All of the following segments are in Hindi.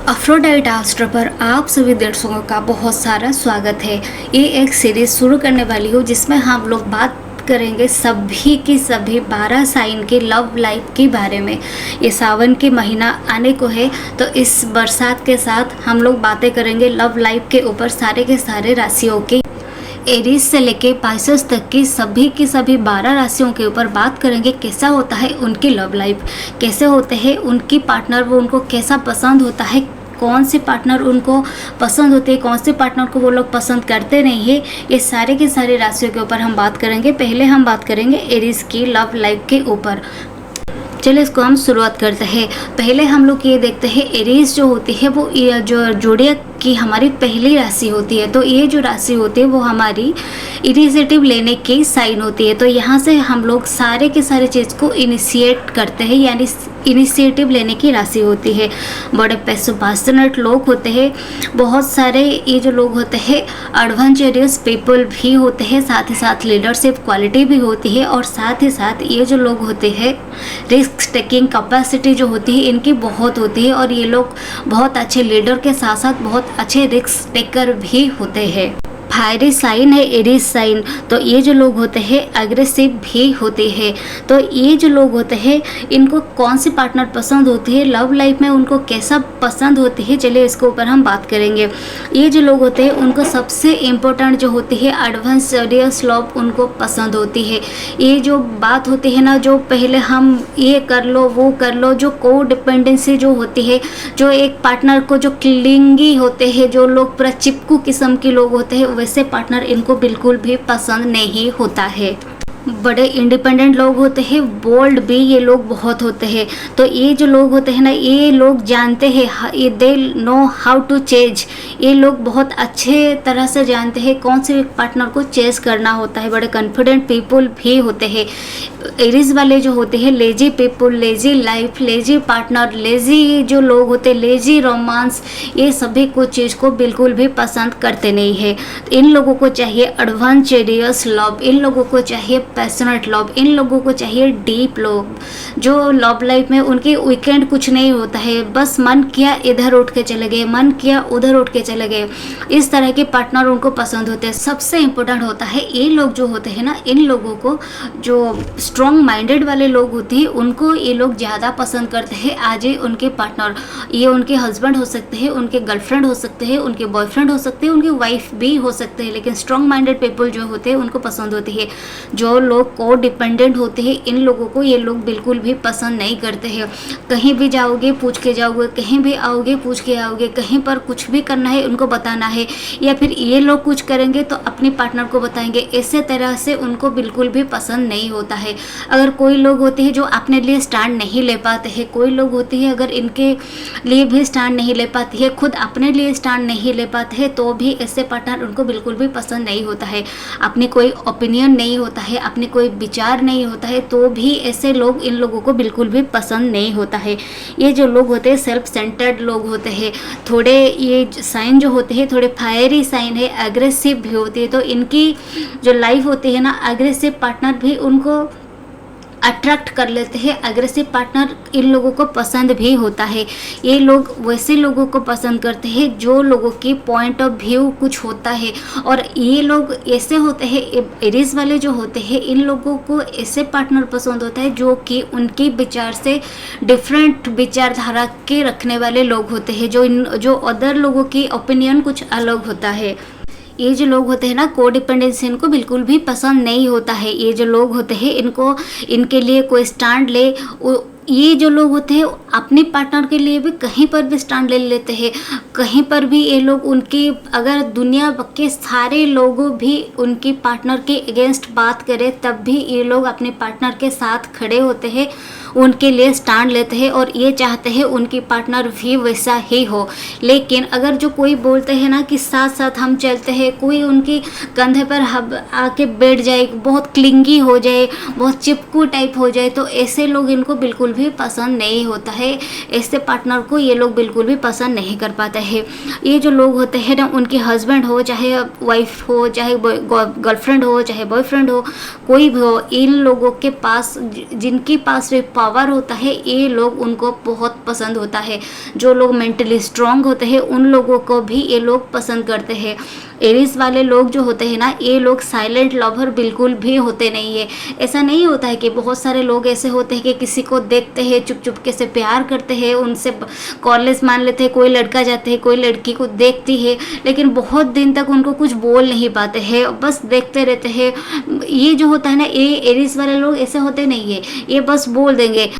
अफ्रोडाइट आस्ट्रो पर आप सभी दर्शकों का बहुत सारा स्वागत है। ये एक सीरीज शुरू करने वाली हूँ जिसमें हम लोग बात करेंगे सभी की सभी 12 साइन के लव लाइफ के बारे में। ये सावन के महीना आने को है तो इस बरसात के साथ हम लोग बातें करेंगे लव लाइफ के ऊपर सारे के सारे राशियों के। एरीज से लेके पाइसेस तक की सभी 12 राशियों के ऊपर बात करेंगे कैसा होता है उनकी लव लाइफ, कैसे होते हैं उनकी पार्टनर, वो उनको कैसा पसंद होता है, कौन से पार्टनर उनको पसंद होते हैं, कौन से पार्टनर को वो लोग पसंद करते नहीं है। ये सारे के सारे राशियों के ऊपर हम बात करेंगे। पहले हम बात करेंगे एरीज की लव लाइफ के ऊपर। चलिए इसको हम शुरुआत करते हैं। पहले हम लोग ये देखते हैं एरीज जो होती है वो जो जोडियक की हमारी पहली राशि होती है। तो ये जो राशि होती है वो हमारी इनिशिएटिव लेने की साइन होती है। तो यहाँ से हम लोग सारे के सारे चीज़ को इनिशिएट करते हैं, यानी इनिशिएटिव लेने की राशि होती है। बड़े पैशनेट लोग होते हैं, बहुत सारे ये जो लोग होते हैं एडवेंचरस पीपल भी होते हैं, साथ ही साथ लीडरशिप क्वालिटी भी होती है, और साथ ही साथ ये जो लोग होते हैं रिस्क टेकिंग कैपेसिटी जो होती है इनकी बहुत होती है, और ये लोग बहुत अच्छे लीडर के साथ साथ बहुत अच्छे रिस्क टेकर भी होते हैं। फायरी साइन है एरीज साइन, तो ये जो लोग होते हैं एग्रेसिव भी होते हैं। तो ये जो लोग होते हैं इनको कौन सी पार्टनर पसंद होती है, लव लाइफ में उनको कैसा पसंद होती है, चलिए इसके ऊपर हम बात करेंगे। ये जो लोग होते हैं उनको सबसे इम्पोर्टेंट जो होती है एडवेंचरस लव उनको पसंद होती है। ये जो बात होती है ना, जो पहले हम ये कर लो वो कर लो, जो को डिपेंडेंसी जो होती है, जो एक पार्टनर को जो क्लिंगी होते हैं, जो लोग पूरा चिपकू किस्म के लोग होते हैं, वैसे पार्टनर इनको बिल्कुल भी पसंद नहीं होता है। बड़े इंडिपेंडेंट लोग होते हैं, बोल्ड भी ये लोग बहुत होते हैं। तो ये जो लोग होते हैं ना, ये लोग जानते हैं, ये they know how to chase, ये लोग बहुत अच्छे तरह से जानते हैं कौन से पार्टनर को चेज करना होता है। बड़े कॉन्फिडेंट पीपल भी होते हैं। एरीज वाले जो होते हैं lazy people, lazy life, lazy partner, lazy जो लोग होते हैं, लेजी रोमांस, ये सभी कुछ चीज़ को बिल्कुल भी पसंद करते नहीं है। इन लोगों को चाहिए एडवेंचरस लव, इन लोगों को चाहिए पैशनेट लव, इन लोगों को चाहिए डीप लव। जो लव लाइफ में उनके वीकेंड कुछ नहीं होता है, बस मन किया इधर उठ के चले गए, मन किया उधर उठ के चले गए, इस तरह के पार्टनर उनको पसंद होते हैं। सबसे इम्पोर्टेंट होता है ये लोग जो होते हैं ना, इन लोगों को जो स्ट्रॉन्ग माइंडेड वाले लोग होते हैं उनको ये लोग ज़्यादा पसंद करते हैं। आज ही उनके पार्टनर, ये उनके हस्बैंड हो सकते हैं, उनके गर्लफ्रेंड हो सकते हैं, उनके बॉयफ्रेंड हो सकते हैं, उनकी वाइफ भी हो सकते हैं, लेकिन स्ट्रॉन्ग माइंडेड पीपल जो होते हैं उनको पसंद होती है। जो लोग को डिपेंडेंट होते हैं इन लोगों को ये लोग बिल्कुल भी पसंद नहीं करते हैं। कहीं भी जाओगे पूछ के जाओगे, कहीं भी आओगे पूछ के आओगे, कहीं पर कुछ भी करना है उनको बताना है, या फिर ये लोग कुछ करेंगे तो अपने पार्टनर को बताएंगे। इसी तरह से उनको बिल्कुल भी पसंद नहीं होता है। अगर कोई लोग होते हैं जो अपने लिए स्टैंड नहीं ले पाते हैं, कोई लोग होते हैं अगर इनके लिए भी स्टैंड नहीं ले पाती है, खुद अपने लिए स्टैंड नहीं ले पाते हैं, तो भी ऐसे पार्टनर उनको बिल्कुल भी पसंद नहीं होता है। अपनी कोई ओपिनियन नहीं होता है, अपनी कोई विचार नहीं होता है, तो भी ऐसे लोग इन लोगों को बिल्कुल भी पसंद नहीं होता है। ये जो लोग होते हैं सेल्फ सेंटर्ड लोग होते हैं, थोड़े ये साइन जो होते हैं थोड़े फायरी साइन है, एग्रेसिव भी होती है। तो इनकी जो लाइफ होती है ना, एग्रेसिव पार्टनर भी उनको अट्रैक्ट कर लेते हैं। एग्रेसिव पार्टनर इन लोगों को पसंद भी होता है। ये लोग वैसे लोगों को पसंद करते हैं जो लोगों की पॉइंट ऑफ व्यू कुछ होता है, और ये लोग ऐसे होते हैं, एरीज वाले जो होते हैं इन लोगों को ऐसे पार्टनर पसंद होता है जो कि उनके विचार से डिफरेंट विचारधारा के रखने वाले लोग होते हैं, जो अदर लोगों की ओपिनियन कुछ अलग होता है। ये जो लोग होते हैं ना को डिपेंडेंसी इनको बिल्कुल भी पसंद नहीं होता है। ये जो लोग होते हैं इनको इनके लिए कोई स्टैंड ले, ये जो लोग होते हैं अपने पार्टनर के लिए भी कहीं पर भी स्टैंड ले लेते हैं। कहीं पर भी ये लोग उनकी, अगर दुनिया के सारे लोगों भी उनके पार्टनर के अगेंस्ट बात करें तब भी ये लोग अपने पार्टनर के साथ खड़े होते हैं, उनके लिए स्टैंड लेते हैं, और ये चाहते हैं उनकी पार्टनर भी वैसा ही हो। लेकिन अगर जो कोई बोलते हैं ना कि साथ साथ हम चलते हैं, कोई उनकी कंधे पर आके बैठ जाए, बहुत क्लिंगी हो जाए, बहुत चिपकू टाइप हो जाए, तो ऐसे लोग इनको बिल्कुल बिल्कुल भी पसंद नहीं होता है। ऐसे पार्टनर को ये लोग बिल्कुल भी पसंद नहीं कर पाते हैं। ये जो लोग होते हैं ना, उनके हस्बैंड हो, चाहे वाइफ हो, चाहे गर्लफ्रेंड हो, चाहे बॉयफ्रेंड हो, कोई भी हो, इन लोगों के पास जिनके पास पावर होता है, ये लोग उनको बहुत पसंद होता है। जो लोग मेंटली स्ट्रांग होते हैं उन लोगों को भी ये लोग पसंद करते हैं। एरीज वाले लोग जो होते हैं ना, ये लोग साइलेंट लवर बिल्कुल भी होते नहीं है। ऐसा नहीं होता है कि बहुत सारे लोग ऐसे होते हैं कि किसी को देखते हैं चुप चुप के से प्यार करते हैं, उनसे कॉलेज मान लेते हैं, कोई लड़का जाते हैं, कोई लड़की को देखती है, लेकिन बहुत दिन तक उनको कुछ बोल नहीं पाते हैं, बस देखते रहते हैं। ये जो होता है ना, ये एरीज वाले लोग ऐसे होते नहीं है। ये बस बोल देंगे,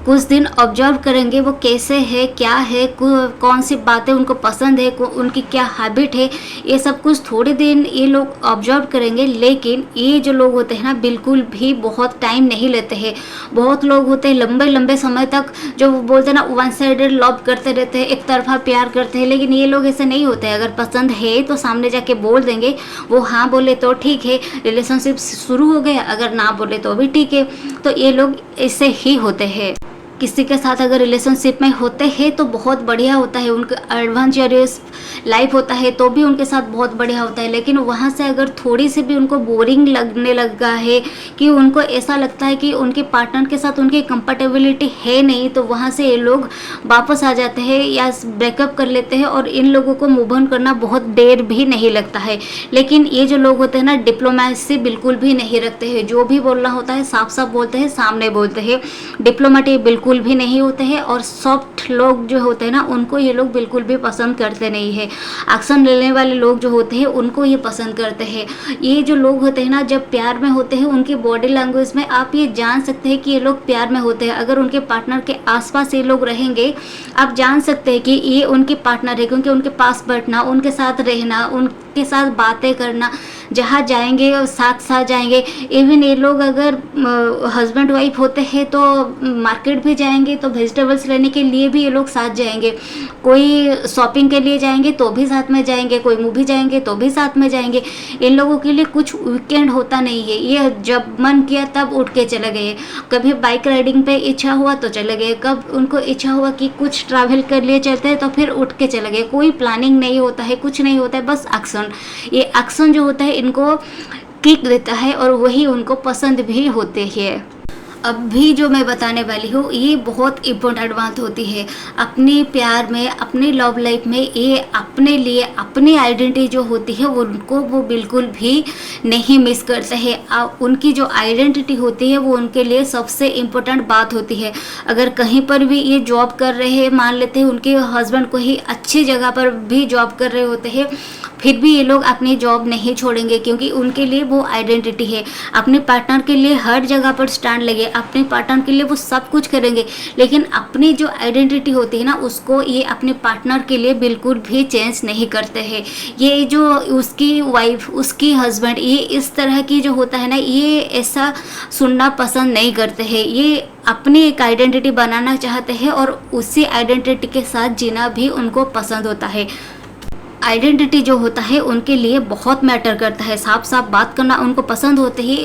कुछ दिन ऑब्जर्व करेंगे वो कैसे है, क्या है, कौन सी बातें उनको पसंद है, उनकी क्या हैबिट है, ये सब कुछ थोड़े दिन ये लोग ऑब्जर्व करेंगे। लेकिन ये जो लोग होते हैं ना, बिल्कुल भी बहुत टाइम नहीं लेते हैं। बहुत लोग होते हैं लंबे लंबे समय तक, जो बोलते हैं ना, वन साइडेड लव करते रहते हैं, एक तरफा प्यार करते हैं। लेकिन ये लोग ऐसे नहीं होते हैं। अगर पसंद है तो सामने जाके बोल देंगे, वो हाँ बोले तो ठीक है, रिलेशनशिप शुरू हो गया, अगर ना बोले तो भी ठीक है। तो ये लोग ऐसे ही होते हैं। किसी के साथ अगर रिलेशनशिप में होते हैं तो बहुत बढ़िया होता है, उनका एडवेंचरस लाइफ होता है तो भी उनके साथ बहुत बढ़िया होता है। लेकिन वहाँ से अगर थोड़ी सी भी उनको बोरिंग लगने लगा है, कि उनको ऐसा लगता है कि उनके पार्टनर के साथ उनकी कंपेटेबिलिटी है नहीं, तो वहाँ से ये लोग वापस आ जाते हैं या ब्रेकअप कर लेते हैं। और इन लोगों को मूव ऑन करना बहुत देर भी नहीं लगता है। लेकिन ये जो लोग होते हैं ना, डिप्लोमेसी बिल्कुल भी नहीं रखते हैं। जो भी बोलना होता है साफ साफ बोलते हैं, सामने बोलते हैं। डिप्लोमेटिक बिल्कुल भी नहीं होते हैं। और सॉफ्ट लोग जो होते हैं ना, उनको ये लोग बिल्कुल भी पसंद करते नहीं है। एक्शन लेने वाले लोग जो होते हैं उनको ये पसंद करते हैं। ये जो लोग होते हैं ना, जब प्यार में होते हैं, उनकी बॉडी लैंग्वेज में आप ये जान सकते हैं कि ये लोग प्यार में होते हैं। अगर उनके पार्टनर के आसपास ये लोग रहेंगे, आप जान सकते हैं कि ये उनके पार्टनर है, क्योंकि उनके पास बैठना, उनके साथ रहना, उनके साथ बातें करना, जहाँ जाएंगे साथ साथ जाएंगे। इवन ये लोग अगर हस्बैंड वाइफ होते हैं तो मार्केट भी जाएंगे तो वेजिटेबल्स लेने के लिए भी ये लोग साथ जाएंगे, कोई शॉपिंग के लिए जाएंगे तो भी साथ में जाएंगे, कोई मूवी जाएंगे तो भी साथ में जाएंगे। इन लोगों के लिए कुछ वीकेंड होता नहीं है। ये जब मन किया तब उठ के चले गए, कभी बाइक राइडिंग पे इच्छा हुआ तो चले गए, कब उनको इच्छा हुआ कि कुछ ट्रैवल कर लिए चलते हैं तो फिर उठ के चले गए। कोई प्लानिंग नहीं होता है, कुछ नहीं होता है, बस एक्शन। ये एक्शन जो होता है इनको किक देता है और वही उनको पसंद भी होते हैं। अब भी जो मैं बताने वाली हूँ ये बहुत इम्पोर्टेंट बात होती है। अपने प्यार में, अपने लव लाइफ में, ये अपने लिए अपनी आइडेंटिटी जो होती है उनको वो बिल्कुल भी नहीं मिस करते हैं। उनकी जो आइडेंटिटी होती है वो उनके लिए सबसे इम्पोर्टेंट बात होती है। अगर कहीं पर भी ये जॉब कर रहे हैं, मान लेते हैं उनके हस्बैंड को ही अच्छी जगह पर भी जॉब कर रहे होते हैं, फिर भी ये लोग अपनी जॉब नहीं छोड़ेंगे, क्योंकि उनके लिए वो आइडेंटिटी है। अपने पार्टनर के लिए हर जगह पर स्टैंड लगे, अपने पार्टनर के लिए वो सब कुछ करेंगे। लेकिन अपनी जो आइडेंटिटी होती है ना, उसको ये अपने पार्टनर के लिए बिल्कुल भी चेंज नहीं करते हैं। ये जो उसकी वाइफ, उसकी हस्बैंड, ये इस तरह की जो होता है ना, ये ऐसा सुनना पसंद नहीं करते हैं। ये अपनी एक आइडेंटिटी बनाना चाहते हैं और उसी आइडेंटिटी के साथ जीना भी उनको पसंद होता है। आइडेंटिटी जो होता है उनके लिए बहुत मैटर करता है। साफ साफ बात करना उनको पसंद होते ही,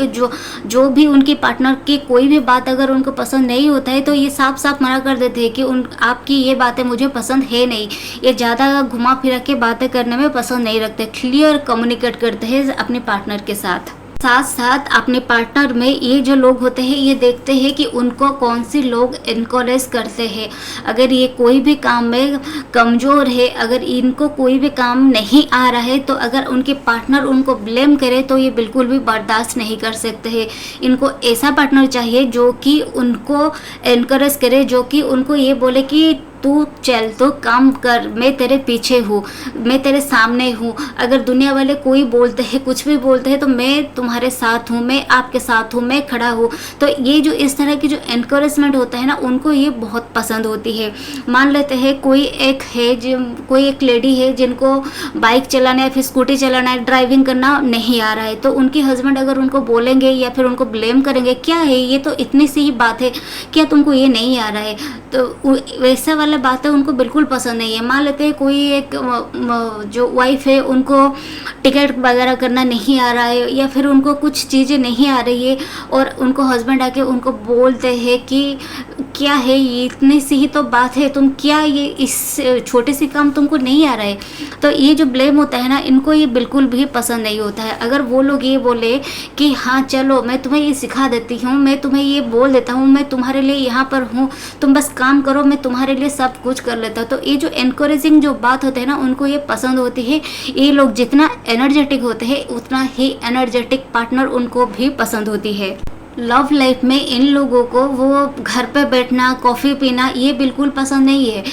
जो भी उनकी पार्टनर की कोई भी बात अगर उनको पसंद नहीं होता है तो ये साफ साफ मना कर देते हैं कि आपकी ये बातें मुझे पसंद है नहीं। ये ज़्यादा घुमा फिरा के बातें करने में पसंद नहीं रखते। क्लियर कम्युनिकेट करते हैं अपने पार्टनर के साथ। साथ साथ अपने पार्टनर में ये जो लोग होते हैं ये देखते हैं कि उनको कौन से लोग इनकरेज करते हैं। अगर ये कोई भी काम में कमज़ोर है, अगर इनको कोई भी काम नहीं आ रहा है, तो अगर उनके पार्टनर उनको ब्लेम करे तो ये बिल्कुल भी बर्दाश्त नहीं कर सकते हैं। इनको ऐसा पार्टनर चाहिए जो कि उनको इनकरेज करे, जो कि उनको ये बोले कि तू चल तो काम कर, मैं तेरे पीछे हूँ, मैं तेरे सामने हूँ। अगर दुनिया वाले कोई बोलते हैं, कुछ भी बोलते हैं, तो मैं तुम्हारे साथ हूँ, मैं आपके साथ हूँ, मैं खड़ा हूँ। तो ये जो इस तरह की जो एनकरेजमेंट होता है ना, उनको ये बहुत पसंद होती है। मान लेते हैं कोई एक लेडी है जिनको बाइक चलाना या फिर स्कूटी चलाना, ड्राइविंग करना नहीं आ रहा है, तो उनके हस्बैंड अगर उनको बोलेंगे या फिर उनको ब्लेम करेंगे, क्या है ये तो इतनी सी ही बात है, क्या तुमको ये नहीं आ रहा है, तो वैसा वाला बातें उनको बिल्कुल पसंद नहीं है। मान लेते हैं कोई एक जो वाइफ है उनको टिकट वगैरह करना नहीं आ रहा है या फिर उनको कुछ चीज़ें नहीं आ रही है और उनको हस्बैंड आके उनको बोलते हैं कि क्या है ये, इतनी सी ही तो बात है, तुम क्या ये इस छोटे सी काम तुमको नहीं आ रहा है। तो ये जो ब्लेम होता है ना, इनको ये बिल्कुल भी पसंद नहीं होता है। अगर वो लोग ये बोले कि हाँ चलो मैं तुम्हें ये सिखा देती हूँ, मैं तुम्हें ये बोल देता हूँ, मैं तुम्हारे लिए यहाँ पर हूँ, तुम बस काम करो, मैं तुम्हारे लिए सब कुछ कर लेता हूँ, तो ये जो एनकरेजिंग जो बात होते हैं ना, उनको ये पसंद होती है। ये लोग जितना एनर्जेटिक होते हैं उतना ही एनर्जेटिक पार्टनर उनको भी पसंद होती है। लव लाइफ में इन लोगों को वो घर पे बैठना, कॉफ़ी पीना ये बिल्कुल पसंद नहीं है।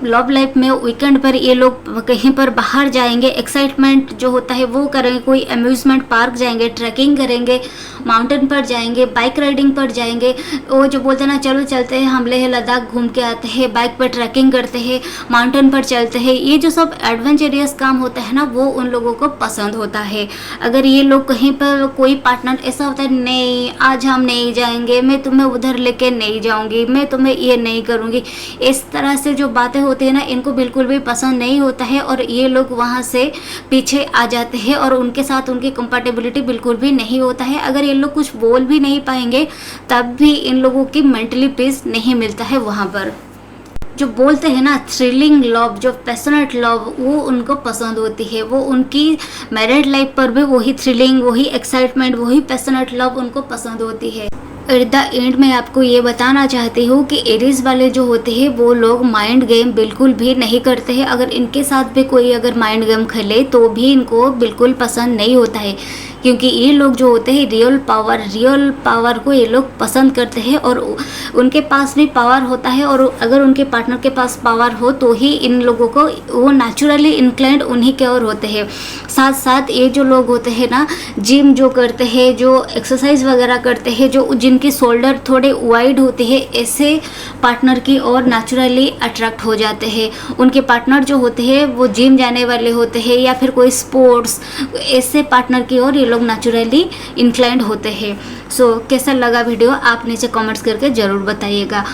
लव लाइफ में वीकेंड पर ये लोग कहीं पर बाहर जाएंगे, एक्साइटमेंट जो होता है वो करेंगे, कोई अम्यूज़मेंट पार्क जाएंगे, ट्रैकिंग करेंगे, माउंटेन पर जाएंगे, बाइक राइडिंग पर जाएंगे। वो जो बोलते हैं ना चलो चलते हैं हम लेह लद्दाख घूम के आते हैं, बाइक पर ट्रैकिंग करते हैं, माउंटेन पर चलते हैं, ये जो सब एडवेंचरियस काम होता है ना वो उन लोगों को पसंद होता है। अगर ये लोग कहीं पर कोई पार्टनर ऐसा होता है नहीं आज हम नहीं जाएंगे, मैं तुम्हें उधर लेके नहीं जाऊंगी, मैं तुम्हें ये नहीं करूंगी, इस तरह से जो बातें होती है ना इनको बिल्कुल भी पसंद नहीं होता है और ये लोग वहाँ से पीछे आ जाते हैं और उनके साथ उनकी कंपैटिबिलिटी बिल्कुल भी नहीं होता है। अगर ये लोग कुछ बोल भी नहीं पाएंगे तब भी इन लोगों की मेंटली पीस नहीं मिलता है। वहाँ पर जो बोलते हैं ना थ्रिलिंग लव, जो पैशनेट लव, वो उनको पसंद होती है। वो उनकी मैरिड लाइफ पर भी वही थ्रिलिंग, वही एक्साइटमेंट, वही पैशनेट लव उनको पसंद होती है। एट द एंड में आपको ये बताना चाहती हूँ कि एरीज वाले जो होते हैं वो लोग माइंड गेम बिल्कुल भी नहीं करते हैं। अगर इनके साथ भी कोई अगर माइंड गेम खेले तो भी इनको बिल्कुल पसंद नहीं होता है, क्योंकि ये लोग जो होते हैं रियल पावर को ये लोग पसंद करते हैं और उनके पास भी पावर होता है और अगर उनके पार्टनर के पास पावर हो तो ही इन लोगों को वो नेचुरली इंक्लाइंड उन्हीं के ओर होते हैं। साथ साथ ये जो लोग होते हैं ना जिम जो करते हैं, जो एक्सरसाइज वगैरह करते हैं, जो जिनकी शोल्डर थोड़े वाइड होते हैं, ऐसे पार्टनर की ओर नेचुरली अट्रैक्ट हो जाते हैं। उनके पार्टनर जो होते हैं वो जिम जाने वाले होते हैं या फिर कोई स्पोर्ट्स, ऐसे पार्टनर की ओर ये लोग नेचुरली इंक्लाइंड होते हैं। सो कैसा लगा वीडियो आप नीचे कमेंट्स करके ज़रूर बताइएगा।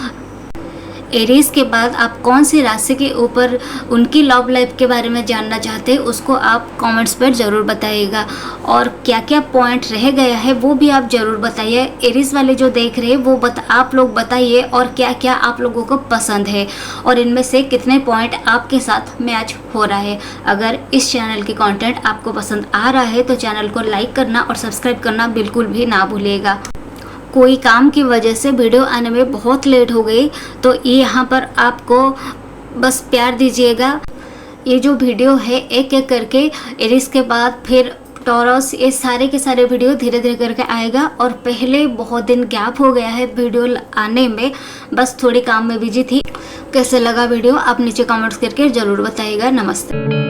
एरीज के बाद आप कौन सी राशि के ऊपर उनकी लव लाइफ के बारे में जानना चाहते हैं उसको आप कमेंट्स पर ज़रूर बताइएगा और क्या क्या पॉइंट रह गया है वो भी आप ज़रूर बताइए। एरीज वाले जो देख रहे हैं वो आप लोग बताइए और क्या क्या आप लोगों को पसंद है और इनमें से कितने पॉइंट आपके साथ मैच हो रहा है। अगर इस चैनल की कंटेंट आपको पसंद आ रहा है तो चैनल को लाइक करना और सब्सक्राइब करना बिल्कुल भी ना भूलिएगा। कोई काम की वजह से वीडियो आने में बहुत लेट हो गई तो ये यहाँ पर आपको बस प्यार दीजिएगा। ये जो वीडियो है एक एक करके एरीज के बाद फिर टॉरस, ये सारे के सारे वीडियो धीरे धीरे करके आएगा और पहले बहुत दिन गैप हो गया है वीडियो आने में, बस थोड़ी काम में बिजी थी। कैसे लगा वीडियो आप नीचे कमेंट्स करके ज़रूर बताइएगा। नमस्ते।